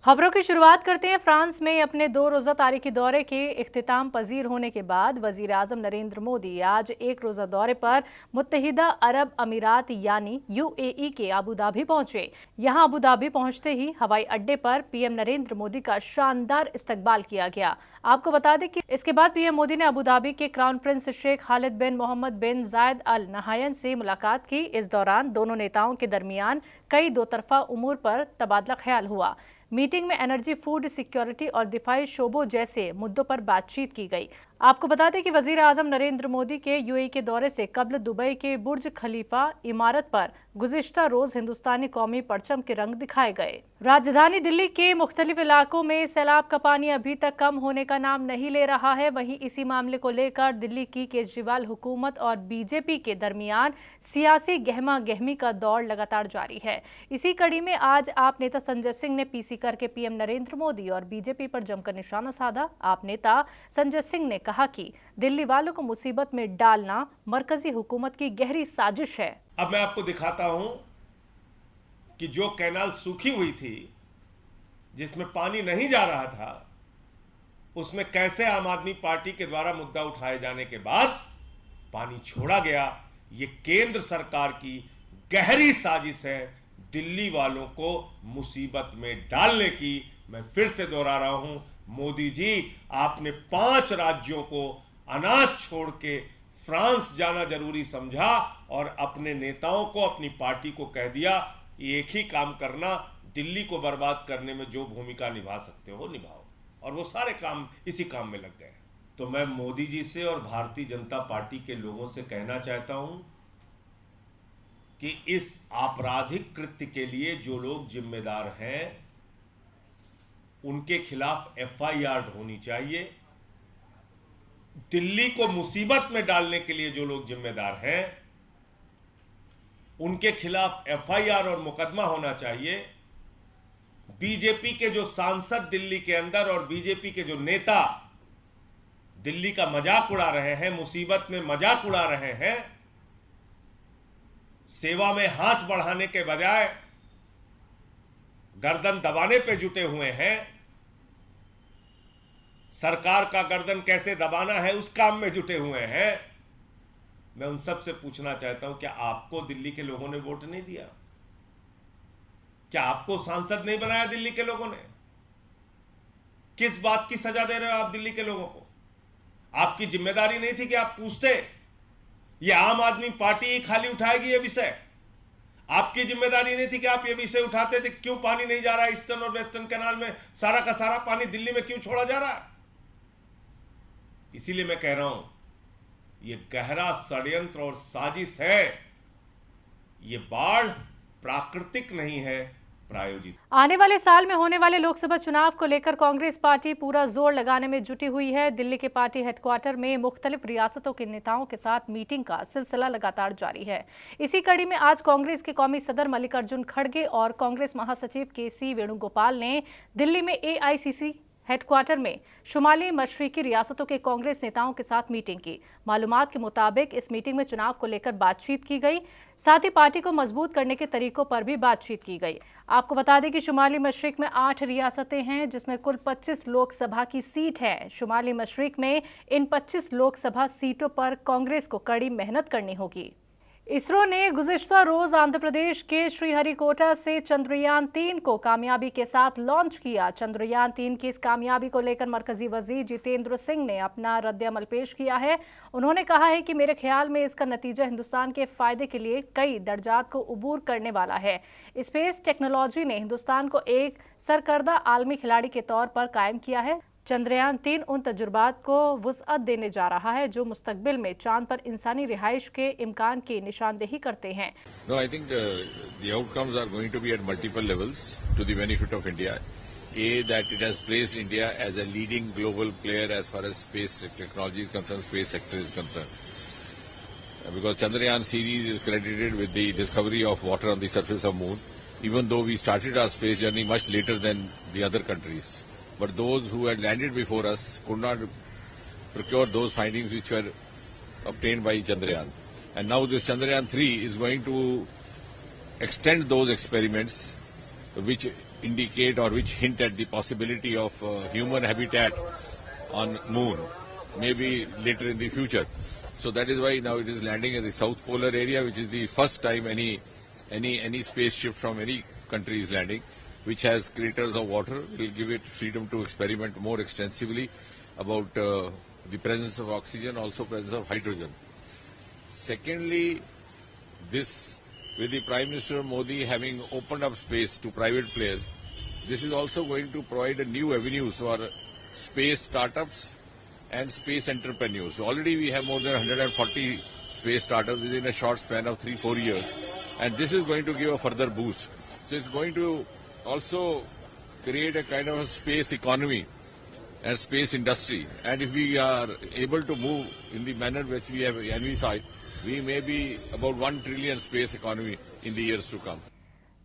खबरों की शुरुआत करते हैं। फ्रांस में अपने 2 रोज़ा तारीखी दौरे के इख्तिताम पजीर होने के बाद वजीर आजम नरेंद्र मोदी आज 1 रोज़ा दौरे पर मुत्तहिदा अरब अमीरात यानी UAE के अबू धाबी पहुंचे। यहां अबू धाबी पहुंचते ही हवाई अड्डे पर पीएम नरेंद्र मोदी का शानदार इस्तकबाल किया गया। आपको बता दें कि इसके बाद पीएम मोदी ने अबू धाबी के क्राउन प्रिंस शेख खालिद बिन मोहम्मद बिन जायद अल नहायन से मुलाकात की। इस दौरान दोनों नेताओं के दरमियान कई दोतरफा उमूर पर तबादला ख्याल हुआ। मीटिंग में एनर्जी, फूड सिक्योरिटी और दिफाई शोबों जैसे मुद्दों पर बातचीत की गई। आपको बता दें कि वजीर आजम नरेंद्र मोदी के UAE के दौरे से कबल दुबई के बुर्ज खलीफा इमारत पर गुज़िश्ता रोज हिंदुस्तानी कौमी परचम के रंग दिखाए गए। राजधानी दिल्ली के मुख्तलिफ इलाकों में सैलाब का पानी अभी तक कम होने का नाम नहीं ले रहा है। वहीं इसी मामले को लेकर दिल्ली की केजरीवाल हुकूमत और BJP के दरमियान सियासी गहमा गहमी का दौर लगातार जारी है। इसी कड़ी में आज आप नेता संजय सिंह ने PC करके PM नरेंद्र मोदी और BJP पर जमकर निशाना साधा। आप नेता संजय सिंह ने कहा कि दिल्ली वालों को मुसीबत में डालना मरकजी हुकूमत की गहरी साजिश है। अब मैं आपको दिखाता हूं कि जो कैनाल सूखी हुई थी, जिसमें पानी नहीं जा रहा था, उसमें कैसे आम आदमी पार्टी के द्वारा मुद्दा उठाए जाने के बाद पानी छोड़ा गया। ये केंद्र सरकार की गहरी साजिश है दिल्ली वालों को मुसीबत में डालने की। मैं फिर से दोहरा रहा हूं, मोदी जी, आपने 5 राज्यों को अनाज छोड़ के फ्रांस जाना जरूरी समझा और अपने नेताओं को, अपनी पार्टी को कह दिया कि एक ही काम करना, दिल्ली को बर्बाद करने में जो भूमिका निभा सकते हो निभाओ, और वो सारे काम इसी काम में लग गए। तो मैं मोदी जी से और भारतीय जनता पार्टी के लोगों से कहना चाहता हूं कि इस आपराधिक कृत्य के लिए जो लोग जिम्मेदार हैं उनके खिलाफ FIR होनी चाहिए। दिल्ली को मुसीबत में डालने के लिए जो लोग जिम्मेदार हैं उनके खिलाफ FIR और मुकदमा होना चाहिए। BJP के जो सांसद दिल्ली के अंदर और BJP के जो नेता दिल्ली का मजाक उड़ा रहे हैं, मुसीबत में मजाक उड़ा रहे हैं, सेवा में हाथ बढ़ाने के बजाय गर्दन दबाने पे जुटे हुए हैं, सरकार का गर्दन कैसे दबाना है उस काम में जुटे हुए हैं। मैं उन सब से पूछना चाहता हूं, क्या आपको दिल्ली के लोगों ने वोट नहीं दिया? क्या आपको सांसद नहीं बनाया दिल्ली के लोगों ने? किस बात की सजा दे रहे हो आप दिल्ली के लोगों को? आपकी जिम्मेदारी नहीं थी कि आप पूछते? ये आम आदमी पार्टी ही खाली उठाएगी ये विषय? आपकी जिम्मेदारी नहीं थी कि आप ये विषय उठाते थे? क्यों पानी नहीं जा रहा है ईस्टर्न और वेस्टर्न कैनाल में? सारा का सारा पानी दिल्ली में क्यों छोड़ा जा रहा है? इसीलिए मैं कह रहा हूं, ये गहरा षड्यंत्र और साजिश है। ये बाढ़ प्राकृतिक नहीं है, प्रायोजित। आने वाले साल में होने वाले लोकसभा चुनाव को लेकर कांग्रेस पार्टी पूरा जोर लगाने में जुटी हुई है। दिल्ली के पार्टी हेडक्वार्टर में मुख्तलिफ रियासतों के नेताओं के साथ मीटिंग का सिलसिला लगातार जारी है। इसी कड़ी में आज कांग्रेस के कौमी सदर मल्लिकार्जुन खड़गे और कांग्रेस महासचिव KC वेणुगोपाल ने दिल्ली में AICC हेडक्वार्टर में शुमाली मशरिकी रियासतों के कांग्रेस नेताओं के साथ मीटिंग की। मालूमात के मुताबिक इस मीटिंग में चुनाव को लेकर बातचीत की गई, साथ ही पार्टी को मजबूत करने के तरीकों पर भी बातचीत की गई। आपको बता दें कि शुमाली मशरिक में 8 रियासतें हैं, जिसमें कुल 25 लोकसभा की सीट है। शुमाली मशरिक में इन 25 लोकसभा सीटों पर कांग्रेस को कड़ी मेहनत करनी होगी। इसरो ने गुज़िश्ता रोज आंध्र प्रदेश के श्रीहरिकोटा से चंद्रयान 3 को कामयाबी के साथ लॉन्च किया। चंद्रयान 3 की इस कामयाबी को लेकर मरकजी वजीर जितेंद्र सिंह ने अपना रद्द-ए-अमल पेश किया है। उन्होंने कहा है कि मेरे ख्याल में इसका नतीजा हिंदुस्तान के फायदे के लिए कई दर्जात को उबूर करने वाला है। स्पेस टेक्नोलॉजी ने हिंदुस्तान को एक सरकर्दा आलमी खिलाड़ी के तौर पर कायम किया है। चंद्रयान 3 उन तजुर्बात को वुसअत देने जा रहा है जो मुस्तकबिल में चांद पर इंसानी रिहाइश के इम्कान की निशानदेही करते हैं। No, I think the outcomes are going to be at multiple levels to the benefit of India. A, that it has placed India as a leading global player as far as space technology is concerned, space sector is concerned. Because Chandrayaan series is credited with the discovery of water on the surface of moon, even though we started our space journey much later than the other countries. But those who had landed before us could not procure those findings which were obtained by Chandrayaan. And now this Chandrayaan 3 is going to extend those experiments which indicate or which hint at the possibility of human habitat on moon, maybe later in the future. So that is why now it is landing in the South Polar area, which is the first time any spaceship from any country is landing, which has craters of water. Will give it freedom to experiment more extensively about the presence of oxygen, also presence of hydrogen. Secondly, this, with the Prime Minister Modi having opened up space to private players, this is also going to provide a new avenues for space startups and space entrepreneurs. So already we have more than 140 space startups within a short span of 3-4 years, and this is going to give a further boost. So it's going to also create a kind of a space economy and space industry. And if we are able to move in the manner which we have envisaged, we may be about 1 trillion space economy in the years to come.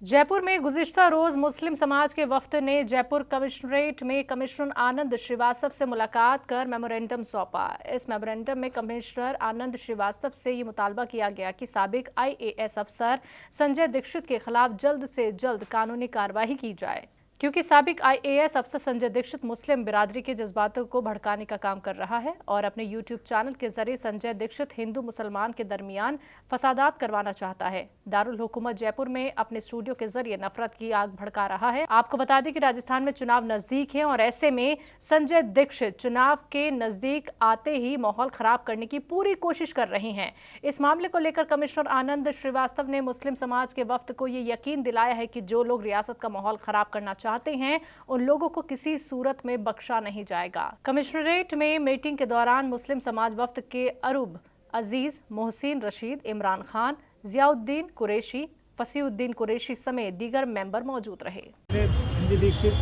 Jaipur में गुज़िश्ता रोज मुस्लिम समाज के वफ्द ने Jaipur commissionerate में commissioner आनंद श्रीवास्तव से मुलाकात कर memorandum सौंपा। इस मेमोरेंडम में कमिश्नर आनंद श्रीवास्तव से ये मुतालबा किया गया कि साबिक IAS अफसर संजय दीक्षित के खिलाफ जल्द से जल्द कानूनी कार्रवाई की जाए, क्योंकि साबिक IAS अफसर संजय दीक्षित मुस्लिम बिरादरी के जज्बातों को भड़काने का काम कर रहा है और अपने YouTube चैनल के जरिए संजय दीक्षित हिंदू मुसलमान के दरमियान फसादात करवाना चाहता है। दारुल हुकूमत जयपुर में अपने स्टूडियो के जरिए नफरत की आग भड़का रहा है। आपको बता दें कि राजस्थान में चुनाव नजदीक है और ऐसे में संजय दीक्षित चुनाव के नजदीक आते ही माहौल खराब करने की पूरी कोशिश कर रहे हैं। इस मामले को लेकर कमिश्नर आनंद श्रीवास्तव ने मुस्लिम समाज के वफ्द को ये यकीन दिलाया है कि जो लोग रियासत का माहौल खराब करना चाहते हैं उन लोगों को किसी सूरत में बख्शा नहीं जाएगा। कमिश्नरेट में मीटिंग के दौरान मुस्लिम समाज वफ्द के अरूब अजीज, मोहसिन रशीद, इमरान खान, जियाउद्दीन कुरैशी, फसीउद्दीन कुरैशी समेत दीगर मेंबर मौजूद रहे। संजय दीक्षित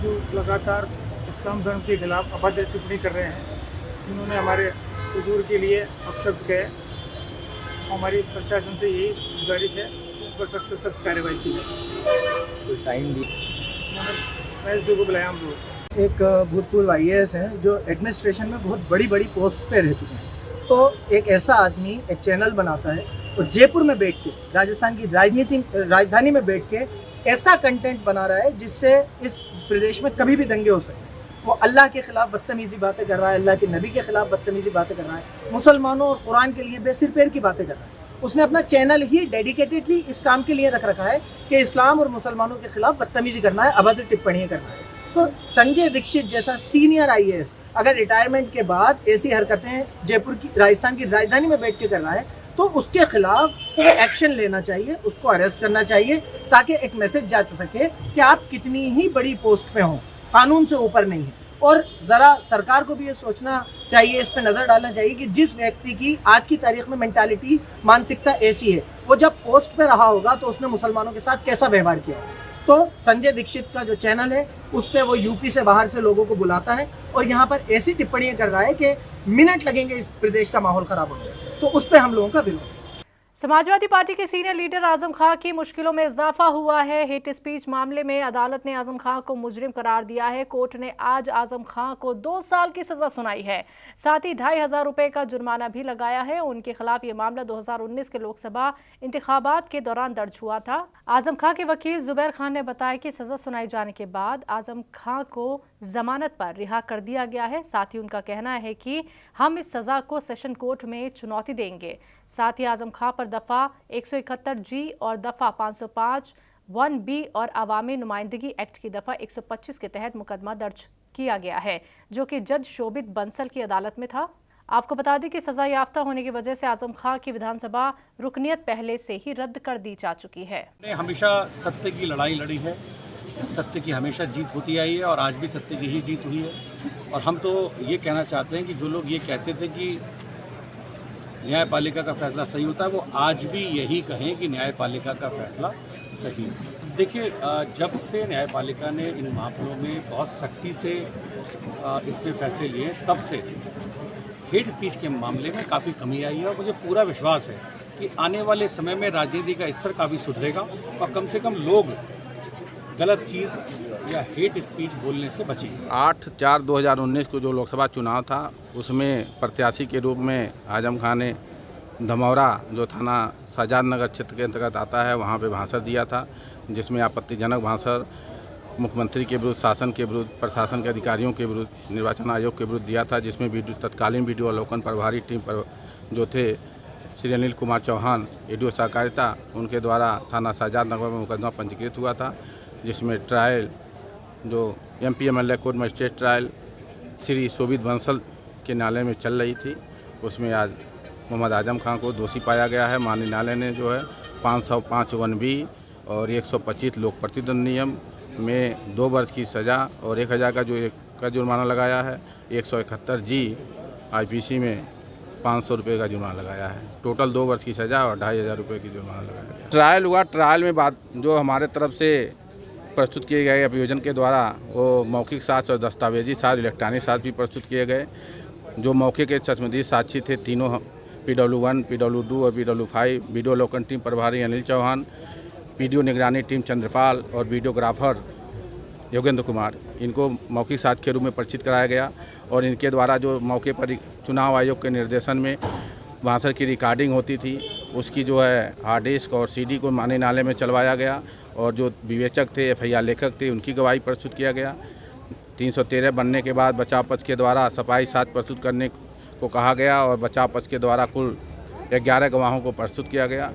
जो लगातार इस्लाम धर्म के खिलाफ अभद्र टिप्पणी कर रहे हैं, उन्होंने हमारे हुजूर के लिए अपशब्द कहे। हमारी प्रशासन से यही गुजारिश है उन पर सख्त से सख्त कार्रवाई की जाए। टाइम दी एसडी को बुलाया हम लोग। एक भूतपूर्व IAS हैं जो एडमिनिस्ट्रेशन में बहुत बड़ी बड़ी पोस्ट पे रह चुके हैं, तो एक ऐसा आदमी एक चैनल बनाता है और जयपुर में बैठ के, राजस्थान की राजधानी में बैठ के ऐसा कंटेंट बना रहा है जिससे इस प्रदेश में कभी भी दंगे हो सकते हैं। वो अल्लाह के खिलाफ बदतमीजी बातें कर रहा है, अल्लाह के नबी के खिलाफ बदतमीजी बातें कर रहा है, मुसलमानों और कुरान के लिए बेसिर पैर की बातें कर रहा है। उसने अपना चैनल ही डेडिकेटेडली इस काम के लिए रख रखा है कि इस्लाम और मुसलमानों के खिलाफ बदतमीजी करना है, अभद्र टिप्पणियाँ करना है। तो संजय दीक्षित जैसा सीनियर IAS अगर रिटायरमेंट के बाद ऐसी हरकतें जयपुर की, राजस्थान की राजधानी में बैठ के कर रहा है, तो उसके खिलाफ एक्शन लेना चाहिए, उसको अरेस्ट करना चाहिए, ताकि एक मैसेज जा सके कि आप कितनी ही बड़ी पोस्ट पे हों, कानून से ऊपर नहीं है। और ज़रा सरकार को भी ये सोचना चाहिए, इस पर नज़र डालना चाहिए कि जिस व्यक्ति की आज की तारीख में मेंटालिटी, मानसिकता ऐसी है, वो जब पोस्ट पे रहा होगा तो उसने मुसलमानों के साथ कैसा व्यवहार किया होगा। तो संजय दीक्षित का जो चैनल है उस पर वो यूपी से बाहर से लोगों को बुलाता है और यहाँ पर ऐसी टिप्पणियाँ कर रहा है कि मिनट लगेंगे इस प्रदेश का माहौल खराब होने में, तो उस पर हम लोगों का विरोध है। समाजवादी पार्टी के सीनियर लीडर आजम खां की मुश्किलों में इजाफा हुआ है। हेट स्पीच मामले में अदालत ने आजम खां को मुजरिम करार दिया है। कोर्ट ने आज आजम खां को 2 साल की सजा सुनाई है, साथ ही 2500 रुपए का जुर्माना भी लगाया है। उनके खिलाफ ये मामला 2019 के लोकसभा इंतखाबात के दौरान दर्ज हुआ था। आजम खां के वकील जुबैर खान ने बताया कि सजा सुनाई जाने के बाद आजम खां को जमानत पर रिहा कर दिया गया है। साथ ही उनका कहना है कि हम इस सजा को सेशन कोर्ट में चुनौती देंगे। साथ ही आजम खां पर दफ़ा 171G और दफ़ा 505 1B और अवामी नुमाइंदगी एक्ट की दफ़ा 125 के तहत मुकदमा दर्ज किया गया है, जो कि जज शोभित बंसल की अदालत में था। आपको बता दें कि सजा याफ्ता होने की वजह से आजम खां की विधानसभा रुकनियत पहले से ही रद्द कर दी जा चुकी है। ने हमेशा सत्य की लड़ाई लड़ी है, सत्य की हमेशा जीत होती आई है और आज भी सत्य की ही जीत हुई है। और हम तो ये कहना चाहते हैं कि जो लोग ये कहते थे कि न्यायपालिका का फैसला सही होता है, वो आज भी यही कहें कि न्यायपालिका का फैसला सही है। देखिए, जब से न्यायपालिका ने इन मामलों में बहुत सख्ती से इस पर फैसले लिए, तब से हेट स्पीच के मामले में काफ़ी कमी आई है और मुझे पूरा विश्वास है कि आने वाले समय में राजनीति का स्तर काफ़ी सुधरेगा और कम से कम लोग गलत चीज़ या हेट स्पीच बोलने से बचेंगे। 8/4/2019 को जो लोकसभा चुनाव था, उसमें प्रत्याशी के रूप में आजम खान ने धमौरा, जो थाना शाहजाद नगर क्षेत्र के अंतर्गत आता है, वहाँ पे भाषण दिया था, जिसमें आपत्तिजनक भाषण मुख्यमंत्री के विरुद्ध, शासन के विरुद्ध, प्रशासन के अधिकारियों के विरुद्ध, निर्वाचन आयोग के विरुद्ध दिया था, जिसमें तत्कालीन वीडियो अवलोकन प्रभारी टीम पर जो थे श्री अनिल कुमार चौहान, एडीओ सहकारिता, उनके द्वारा थाना शाहजाद नगर में मुकदमा पंजीकृत हुआ था, जिसमें ट्रायल जो MP MLA court magistrate trial Shri Shobhit Bansal के न्यायालय में चल रही थी, उसमें आज मोहम्मद आजम खान को दोषी पाया गया है। माननीय न्यायालय ने जो है 505 1B और 125 लोक प्रतिद्वंद नियम में 2 वर्ष की सज़ा और 1000 का जुर्माना लगाया है। 171G IPC में 500 रुपये का जुर्माना लगाया है। टोटल 2 वर्ष की सज़ा और 2500 रुपये की जुर्माना लगाया गया। ट्रायल हुआ, ट्रायल में बात जो हमारे तरफ से प्रस्तुत किए गए अभियोजन के द्वारा वो मौखिक साक्ष्य और दस्तावेजी साक्ष्य, इलेक्ट्रॉनिक साक्ष्य भी प्रस्तुत किए गए। जो मौके के चश्मदीद साक्षी थे तीनों PW1, PW2 और PW5, वीडियो अवलोकन टीम प्रभारी अनिल चौहान, वीडियो निगरानी टीम चंद्रपाल और वीडियोग्राफर योगेंद्र कुमार, इनको मौखिक साक्ष्य के रूप में परिचित कराया गया और इनके द्वारा जो मौके पर चुनाव आयोग के निर्देशन में भाषण की रिकॉर्डिंग होती थी, उसकी जो है हार्ड डिस्क और CD को माननीय न्यायालय में चलवाया गया और जो विवेचक थे, FIR लेखक थे, उनकी गवाही प्रस्तुत किया गया। 313 बनने के बाद बचाव पक्ष के द्वारा सफाई साक्ष्य प्रस्तुत करने को कहा गया और बचाव पक्ष के द्वारा कुल 11 गवाहों को प्रस्तुत किया गया।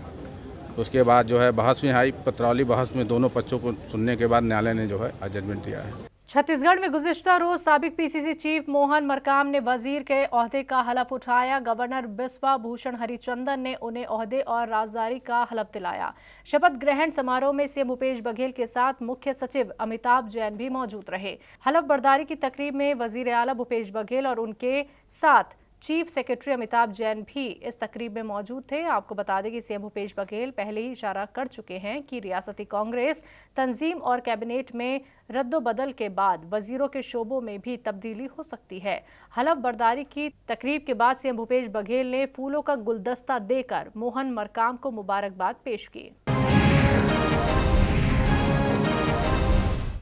उसके बाद जो है बहस में आई, पत्रौली बहस में दोनों पक्षों को सुनने के बाद न्यायालय ने जो है जजमेंट दिया है। छत्तीसगढ़ में गुज़िश्ता रोज साबिक PCC चीफ मोहन मरकाम ने वजीर के ओहदे का हलफ उठाया। गवर्नर बिस्वा भूषण हरिचंदन ने उन्हें ओहदे और राजदारी का हलफ दिलाया। शपथ ग्रहण समारोह में CM भूपेश बघेल के साथ मुख्य सचिव अमिताभ जैन भी मौजूद रहे। हलफ बर्दारी की तकरीब में वजीर आला भूपेश बघेल और उनके साथ चीफ सेक्रेटरी अमिताभ जैन भी इस तकरीब में मौजूद थे। आपको बता दें कि CM भूपेश बघेल पहले ही इशारा कर चुके हैं कि रियासती कांग्रेस तंजीम और कैबिनेट में रद्दोबदल के बाद वजीरों के शोबों में भी तब्दीली हो सकती है। हलफ बर्दारी की तकरीब के बाद CM भूपेश बघेल ने फूलों का गुलदस्ता देकर मोहन मरकाम को मुबारकबाद पेश की।